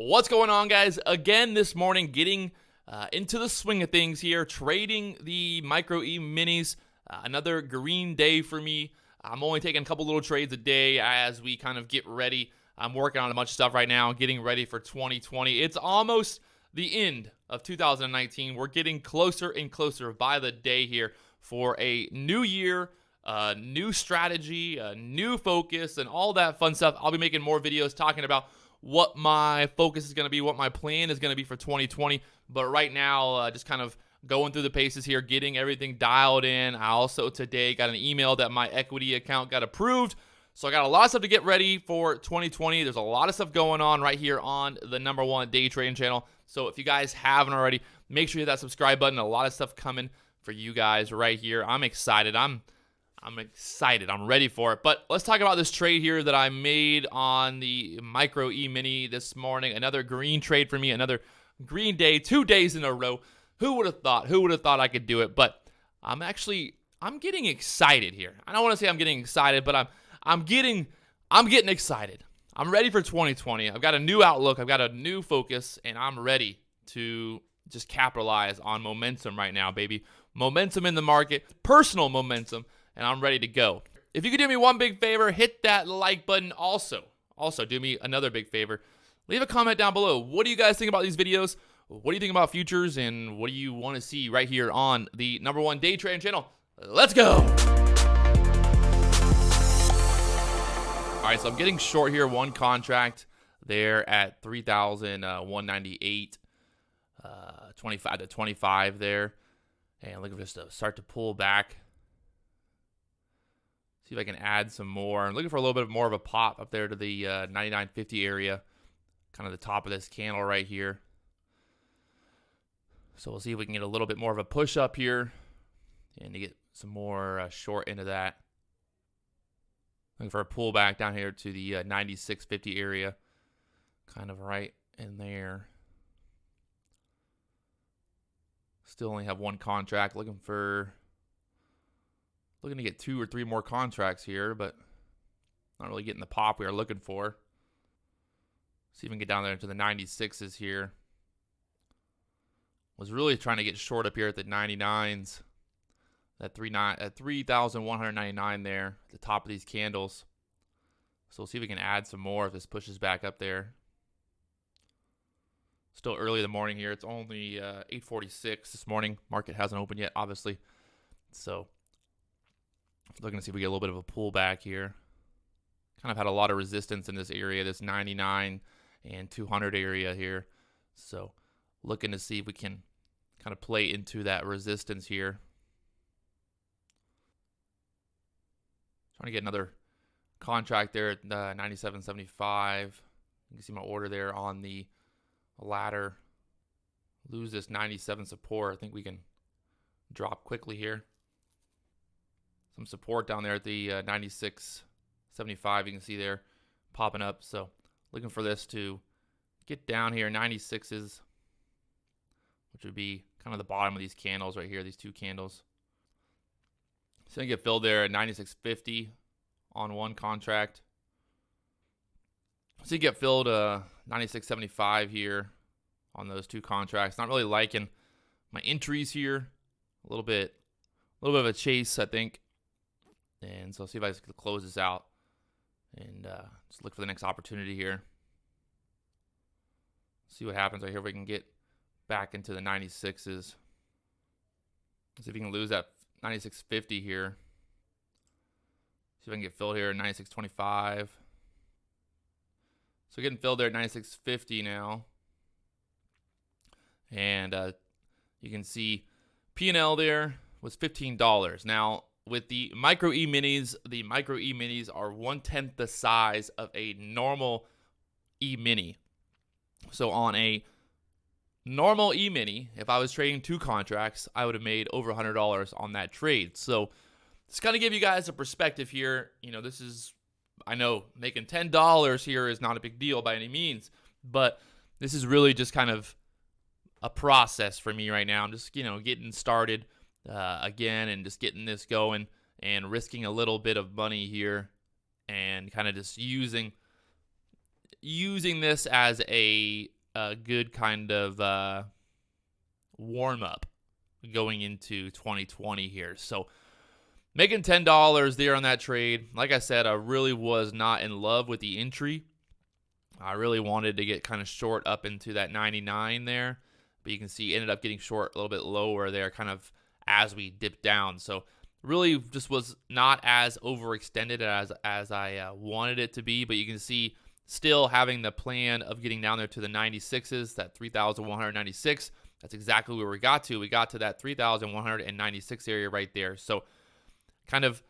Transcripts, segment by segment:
What's going on, guys? Again this morning, getting into the swing of things here, trading the micro E-minis. Another green day for me. I'm only taking a couple little trades a day as we kind of get ready. I'm working on a bunch of stuff right now, getting ready for 2020. It's almost the end of 2019. We're getting closer and closer by the day here for a new year, new strategy, a new focus, and all that fun stuff. I'll be making more videos talking about what my focus is going to be, what my plan is going to be for 2020. But right now, just kind of going through the paces here, getting everything dialed in. I also today got an email that my equity account got approved. So I got a lot of stuff to get ready for 2020. There's a lot of stuff going on right here on the #1 day trading channel. So if you guys haven't already, make sure you hit that subscribe button. A lot of stuff coming for you guys right here. I'm excited. I'm excited. I'm ready for it. But let's talk about this trade here that I made on the micro E-mini this morning. Another green trade for me. Another green day. 2 days in a row. Who would have thought? Who would have thought I could do it? But I'm getting excited here. I don't want to say I'm getting excited, but I'm getting excited. I'm ready for 2020. I've got a new outlook. I've got a new focus, and I'm ready to just capitalize on momentum right now, baby. Momentum in the market, personal momentum, and I'm ready to go. If you could do me one big favor, hit that like button. Also do me another big favor. Leave a comment down below. What do you guys think about these videos? What do you think about futures? And what do you want to see right here on the #1 day trading channel? Let's go. All right, so I'm getting short here. One contract there at 3,198, 25 to 25 there. And looking for this to start to pull back. See if I can add some more. I'm looking for a little bit more of a pop up there to the 99.50 area. Kind of the top of this candle right here. So we'll see if we can get a little bit more of a push up here. And to get some more short into that. Looking for a pullback down here to the 96.50 area. Kind of right in there. Still only have one contract. Looking to get 2 or 3 more contracts here, but not really getting the pop we are looking for. See if we can get down there into the 96s here. Was really trying to get short up here at the 99s. At 3,199 there at the top of these candles. So we'll see if we can add some more if this pushes back up there. Still early in the morning here. It's only 8:46 this morning. Market hasn't opened yet, obviously. So looking to see if we get a little bit of a pullback here. Kind of had a lot of resistance in this area, this 99 and 200 area here. So looking to see if we can kind of play into that resistance here. Trying to get another contract there at 97.75. You can see my order there on the ladder. Lose this 97 support. I think we can drop quickly here. Some support down there at the 96.75. You can see there popping up. So looking for this to get down here, 96s, which would be kind of the bottom of these candles right here, these two candles. It's going to get filled there at 96.50 on one contract. So you get filled 96.75 here on those two contracts. Not really liking my entries here. A little bit of a chase, I think. And so see if I can close this out and just look for the next opportunity here. See what happens right here. If we can get back into the 96s. See if we can lose that 96.50 here. See if I can get filled here at 96.25. So getting filled there at 96.50 now. And you can see P&L there was $15. Now, with the micro E-minis are 1/10 the size of a normal E-mini. So on a normal E-mini, if I was trading 2 contracts, I would have made over $100 on that trade. So just kind of give you guys a perspective here. You know, this is, I know making $10 here is not a big deal by any means, but this is really just kind of a process for me right now. I'm just, getting started again and just getting this going and risking a little bit of money here and kind of just using using this as a good kind of warm-up going into 2020 here. So making $10 there on that trade. Like I said, I really was not in love with the entry. I really wanted to get kind of short up into that 99 there, but you can see ended up getting short a little bit lower there kind of as we dipped down. So really just was not as overextended as I wanted it to be, but you can see still having the plan of getting down there to the 96s, that 3,196. That's exactly where we got to. We got to that 3,196 area right there. So kind of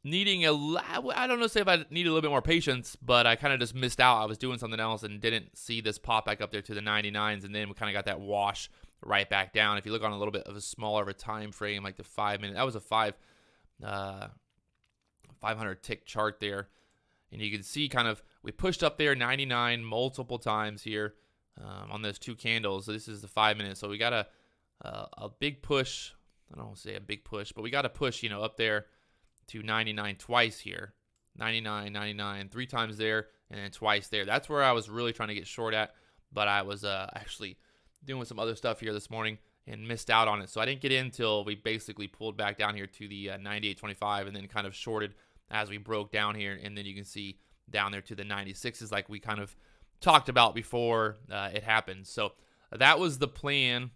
needing I don't know say if I needed a little bit more patience, but I kind of just missed out. I was doing something else and didn't see this pop back up there to the 99s, and then we kind of got that wash right back down. If you look on a little bit of a smaller of a time frame, like the 5 minute, that was a 500 tick chart there, and you can see kind of we pushed up there 99 multiple times here on those two candles. So this is the 5 minutes, so we got a big push. I don't want to say a big push, but we got to push, up there to 99 twice here. 99, 99, 3 times there, and then twice there. That's where I was really trying to get short at, but I was actually doing some other stuff here this morning and missed out on it. So I didn't get in until we basically pulled back down here to the 98.25 and then kind of shorted as we broke down here. And then you can see down there to the 96s like we kind of talked about before it happened. So that was the plan,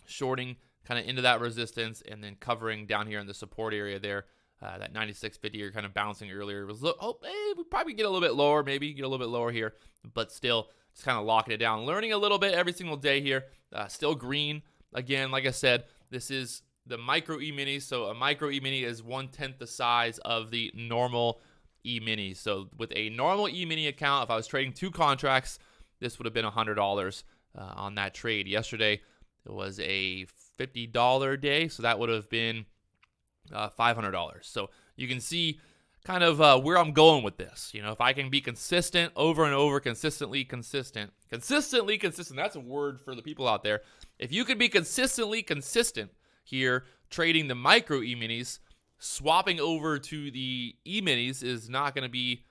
shorting kind of into that resistance and then covering down here in the support area there. That 96.50 you're kind of bouncing earlier. It was, we probably get a little bit lower, maybe get a little bit lower here, but still just kind of locking it down. Learning a little bit every single day here. Still green. Again, like I said, this is the micro E-mini. So a micro E-mini is 1/10 the size of the normal E-mini. So with a normal E-mini account, if I was trading 2 contracts, this would have been $100 on that trade. Yesterday, it was a $50 day, so that would have been $500. So you can see kind of where I'm going with this. If I can be consistent over and over, consistently consistent. That's a word for the people out there. If you could be consistently consistent here, trading the micro E-minis, swapping over to the E-minis is not going to be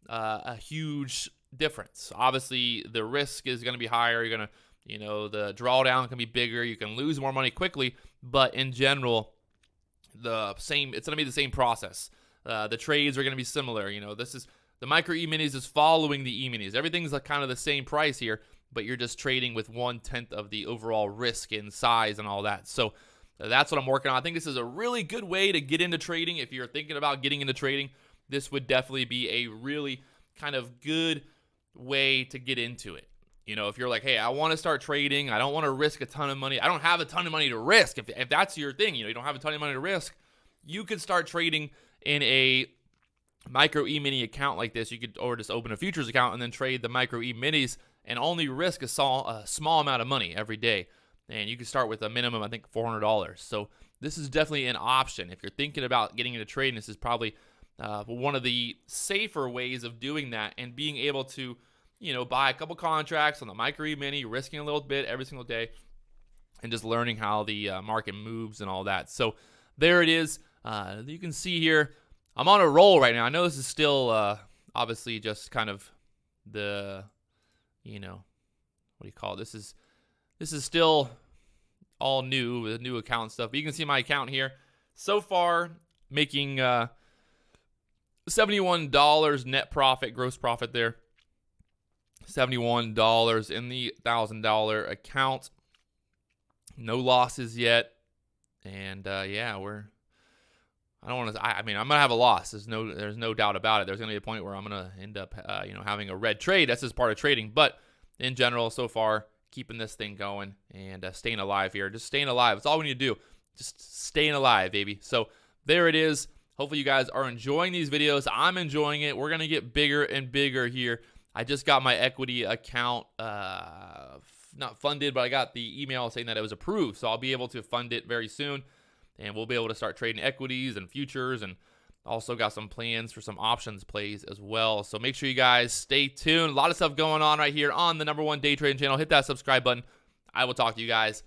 a huge difference. Obviously, the risk is going to be higher. You're going to, the drawdown can be bigger. You can lose more money quickly, but in general, it's going to be the same process. The trades are going to be similar. This is the micro E-minis is following the E-minis. Everything's like kind of the same price here, but you're just trading with 1/10 of the overall risk in size and all that. So that's what I'm working on. I think this is a really good way to get into trading. If you're thinking about getting into trading, this would definitely be a really kind of good way to get into it. If you're like, hey, I want to start trading, I don't want to risk a ton of money. I don't have a ton of money to risk. If that's your thing, you don't have a ton of money to risk, you could start trading in a micro E-mini account like this. You could, or just open a futures account and then trade the micro E-minis and only risk a small amount of money every day. And you can start with a minimum, I think, $400. So this is definitely an option. If you're thinking about getting into trading, this is probably one of the safer ways of doing that and being able to buy a couple contracts on the micro E-mini, risking a little bit every single day, and just learning how the market moves and all that. So there it is. You can see here, I'm on a roll right now. I know this is still obviously just kind of the, what do you call it? This is still all new with new account stuff. But you can see my account here. So far, making $71 net profit, gross profit there. $71 in the $1,000 account. No losses yet. And I don't want to. I'm gonna have a loss. There's no doubt about it. There's gonna be a point where I'm gonna end up, having a red trade. That's just part of trading. But in general, so far, keeping this thing going and staying alive here. Just staying alive. That's all we need to do. Just staying alive, baby. So there it is. Hopefully you guys are enjoying these videos. I'm enjoying it. We're gonna get bigger and bigger here. I just got my equity account not funded, but I got the email saying that it was approved. So I'll be able to fund it very soon. And we'll be able to start trading equities and futures, and also got some plans for some options plays as well. So make sure you guys stay tuned. A lot of stuff going on right here on the #1 day trading channel. Hit that subscribe button. I will talk to you guys